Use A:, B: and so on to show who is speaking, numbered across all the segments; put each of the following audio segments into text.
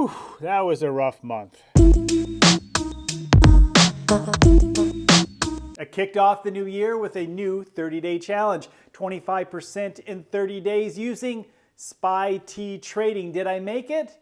A: Whew, that was a rough month. I kicked off the new year with a new 30-day challenge, 25% in 30 days using SPY-T trading. Did I make it?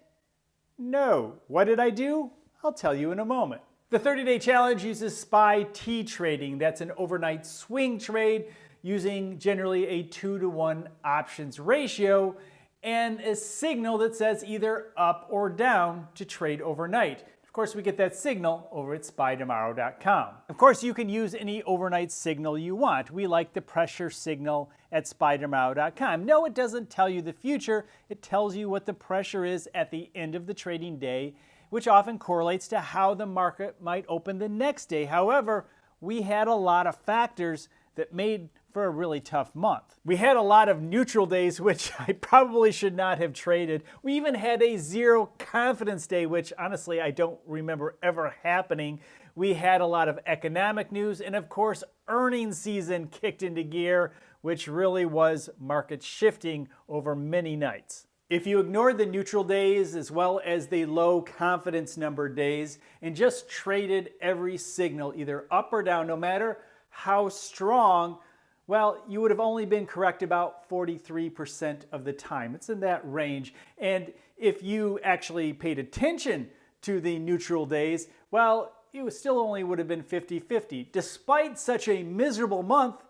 A: No. What did I do? I'll tell you in a moment. The 30-day challenge uses SPY-T trading. That's an overnight swing trade using generally a 2-to-1 options ratio and a signal that says either up or down to trade overnight. Of course, we get that signal over at spytomorrow.com. Of course, you can use any overnight signal you want. We like the pressure signal at spytomorrow.com. No, it doesn't tell you the future. It tells you what the pressure is at the end of the trading day, which often correlates to how the market might open the next day. However, we had a lot of factors that made for a really tough month. We had a lot of neutral days, which I probably should not have traded. We even had a zero confidence day, which honestly I don't remember ever happening. We had a lot of economic news, and of course earnings season kicked into gear, which really was market shifting over many nights. If you ignored the neutral days as well as the low confidence number days and just traded every signal either up or down, no matter how strong, well, you would have only been correct about 43% of the time. It's in that range. And if you actually paid attention to the neutral days, well, you still only would have been 50-50. Despite such a miserable month,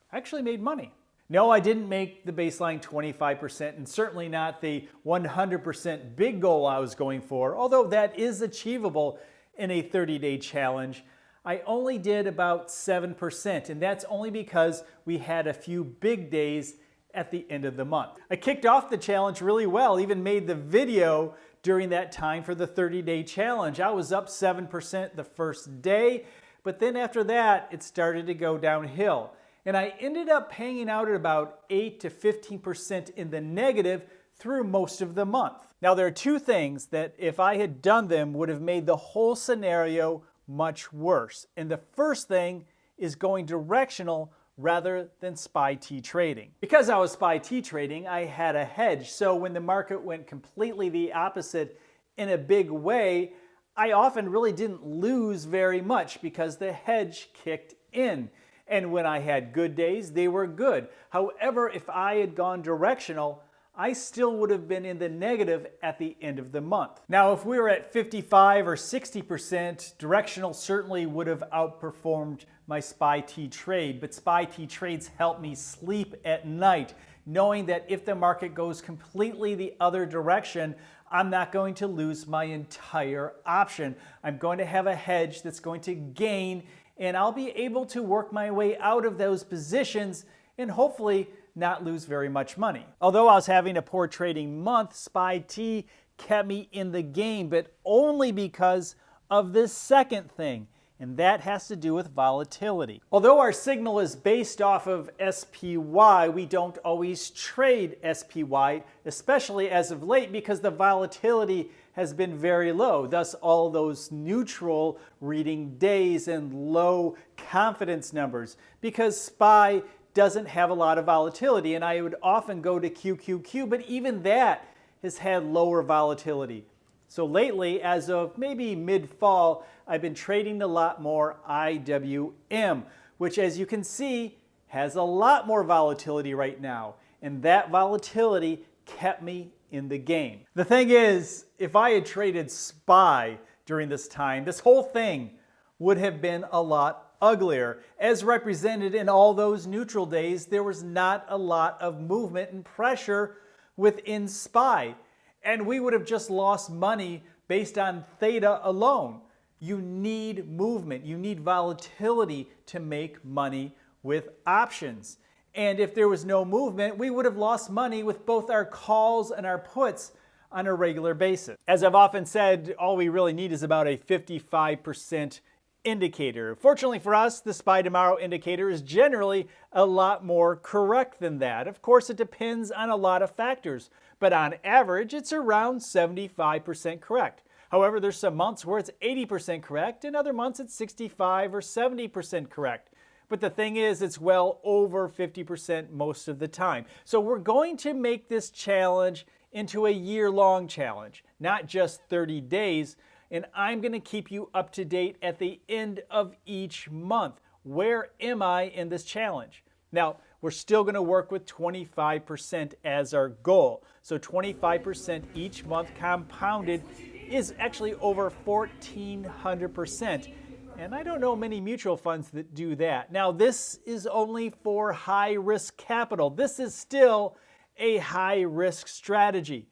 A: I actually made money. No, I didn't make the baseline 25% and certainly not the 100% big goal I was going for, although that is achievable in a 30-day challenge. I only did about 7%, and that's only because we had a few big days at the end of the month. I kicked off the challenge really well, even made the video during that time for the 30-day challenge. I was up 7% the first day, but then after that, it started to go downhill. And I ended up hanging out at about 8 to 15% in the negative through most of the month. Now, there are two things that if I had done them would have made the whole scenario much worse. And the first thing is going directional rather than SPY-T trading. Because I was SPY-T trading, I had a hedge. So when the market went completely the opposite in a big way, I often really didn't lose very much because the hedge kicked in. And when I had good days, they were good. However, if I had gone directional, I still would have been in the negative at the end of the month. Now, if we were at 55 or 60%, directional certainly would have outperformed my SPY-T trade, but SPY-T trades help me sleep at night, knowing that if the market goes completely the other direction, I'm not going to lose my entire option. I'm going to have a hedge that's going to gain, and I'll be able to work my way out of those positions and hopefully not lose very much money. Although I was having a poor trading month, SPY-T kept me in the game, but only because of this second thing, and that has to do with volatility. Although our signal is based off of SPY, we don't always trade SPY, especially as of late because the volatility has been very low. Thus, all those neutral reading days and low confidence numbers because SPY doesn't have a lot of volatility, and I would often go to QQQ, but even that has had lower volatility. So lately, as of maybe mid-fall, I've been trading a lot more IWM, which as you can see, has a lot more volatility right now, and that volatility kept me in the game. The thing is, if I had traded SPY during this time, this whole thing would have been a lot uglier. As represented in all those neutral days, there was not a lot of movement and pressure within SPY, and we would have just lost money based on theta alone. You need movement, you need volatility to make money with options. And if there was no movement, we would have lost money with both our calls and our puts on a regular basis. As I've often said, all we really need is about a 55% indicator. Fortunately for us, the SPY Tomorrow indicator is generally a lot more correct than that. Of course, it depends on a lot of factors, but on average, it's around 75% correct. However, there's some months where it's 80% correct, and other months it's 65 or 70% correct. But the thing is, it's well over 50% most of the time. So we're going to make this challenge into a year-long challenge, not just 30 days. And I'm going to keep you up to date at the end of each month. Where am I in this challenge? Now, we're still going to work with 25% as our goal. So 25% each month compounded is actually over 1,400%. And I don't know many mutual funds that do that. Now, this is only for high-risk capital. This is still a high-risk strategy.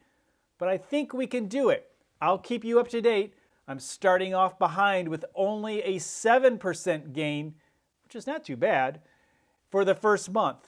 A: But I think we can do it. I'll keep you up to date. I'm starting off behind with only a 7% gain, which is not too bad, for the first month.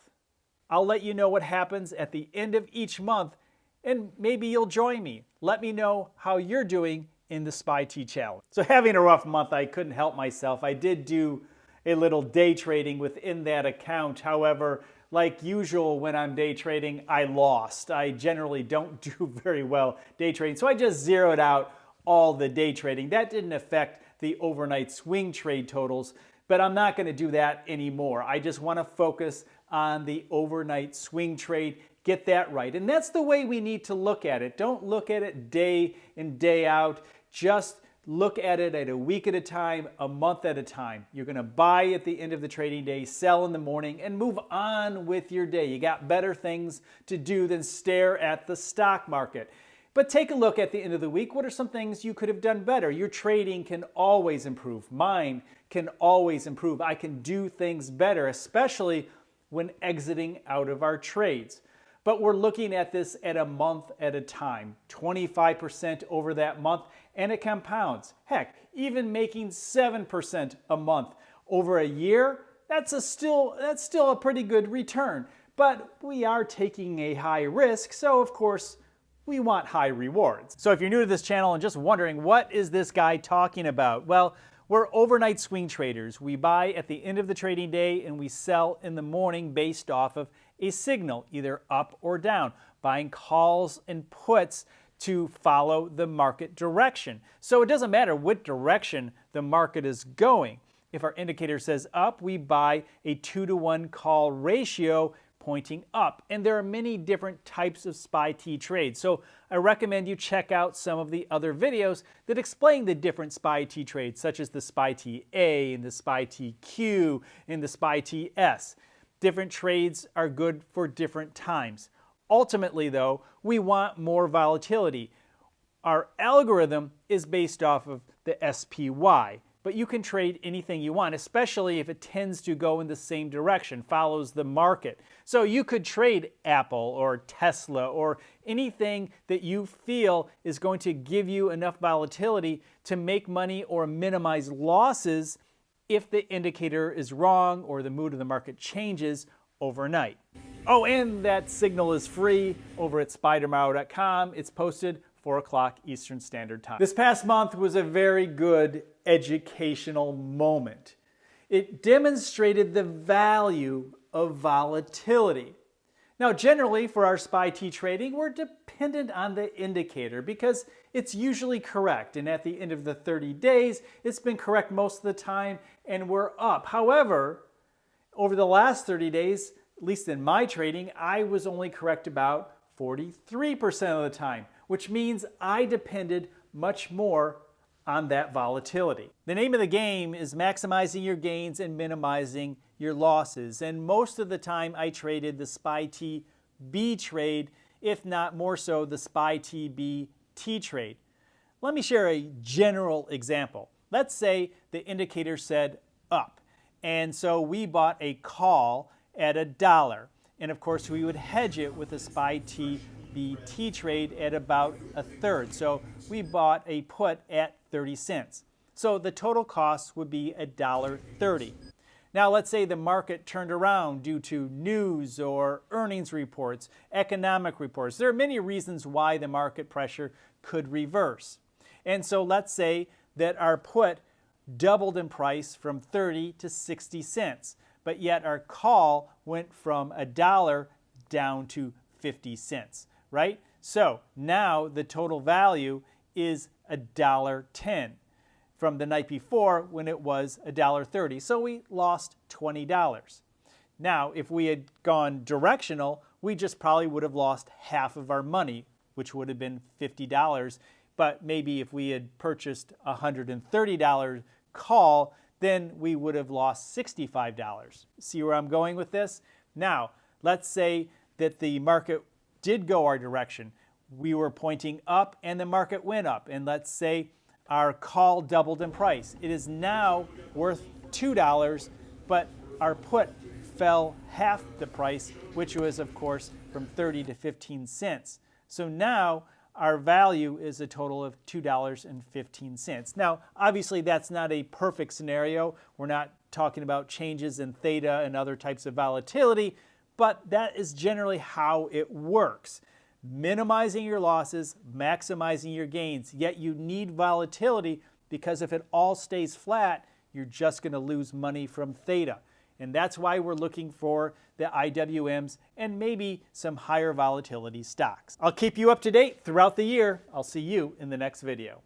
A: I'll let you know what happens at the end of each month, and maybe you'll join me. Let me know how you're doing in the SPY-T challenge. So having a rough month, I couldn't help myself. I did do a little day trading within that account. However, like usual when I'm day trading, I lost. I generally don't do very well day trading, so I just zeroed out all the day trading. That didn't affect the overnight swing trade totals, but I'm not going to do that anymore. I just want to focus on the overnight swing trade, get that right. And that's the way we need to look at it. Don't look at it day in, day out. Just look at it at a week at a time, a month at a time. You're going to buy at the end of the trading day, sell in the morning, and move on with your day. You got better things to do than stare at the stock market. But take a look at the end of the week. What are some things you could have done better? Your trading can always improve. Mine can always improve. I can do things better, especially when exiting out of our trades. But we're looking at this at a month at a time, 25% over that month, and it compounds. Heck, even making 7% a month over a year, that's still a pretty good return. But we are taking a high risk, so of course, we want high rewards. So if you're new to this channel and just wondering, what is this guy talking about? Well, we're overnight swing traders. We buy at the end of the trading day and we sell in the morning based off of a signal, either up or down, buying calls and puts to follow the market direction. So it doesn't matter what direction the market is going. If our indicator says up, we buy a 2-to-1 call ratio pointing up. And there are many different types of SPY-T trades. So I recommend you check out some of the other videos that explain the different SPY-T trades, such as the SPY-T-A and the SPY-T-Q and the SPY-T-S. Different trades are good for different times. Ultimately, though, we want more volatility. Our algorithm is based off of the SPY. But you can trade anything you want, especially if it tends to go in the same direction, follows the market. So you could trade Apple or Tesla or anything that you feel is going to give you enough volatility to make money or minimize losses if the indicator is wrong or the mood of the market changes overnight. Oh, and that signal is free over at SPYtomorrow.com. It's posted 4 o'clock Eastern Standard Time. This past month was a very good educational moment. It demonstrated the value of volatility. Now, generally for our SPY-T trading, we're dependent on the indicator because it's usually correct. And at the end of the 30 days, it's been correct most of the time and we're up. However, over the last 30 days, at least in my trading, I was only correct about 43% of the time, which means I depended much more on that volatility. The name of the game is maximizing your gains and minimizing your losses. And most of the time I traded the SPY-T B trade, if not more so the SPY-T B T trade. Let me share a general example. Let's say the indicator said up. And so we bought a call at $1. And of course we would hedge it with a SPY-T B T trade at about 1/3. So we bought a put at 30 cents. So the total cost would be $1.30. Now let's say the market turned around due to news or earnings reports, economic reports. There are many reasons why the market pressure could reverse. And so let's say that our put doubled in price from 30 to 60 cents, but yet our call went from $1 down to 50 cents, right? So now the total value is $1.10 from the night before when it was $1.30. So we lost $20. Now, if we had gone directional, we just probably would have lost half of our money, which would have been $50. But maybe if we had purchased a $130 call, then we would have lost $65. See where I'm going with this? Now, let's say that the market did go our direction. We were pointing up and the market went up. And let's say our call doubled in price. It is now worth $2, but our put fell half the price, which was, of course, from 30 to 15 cents. So now our value is a total of $2.15. Now, obviously, that's not a perfect scenario. We're not talking about changes in theta and other types of volatility, but that is generally how it works. Minimizing your losses, maximizing your gains, yet you need volatility because if it all stays flat, you're just going to lose money from theta. And that's why we're looking for the IWMs and maybe some higher volatility stocks. I'll keep you up to date throughout the year. I'll see you in the next video.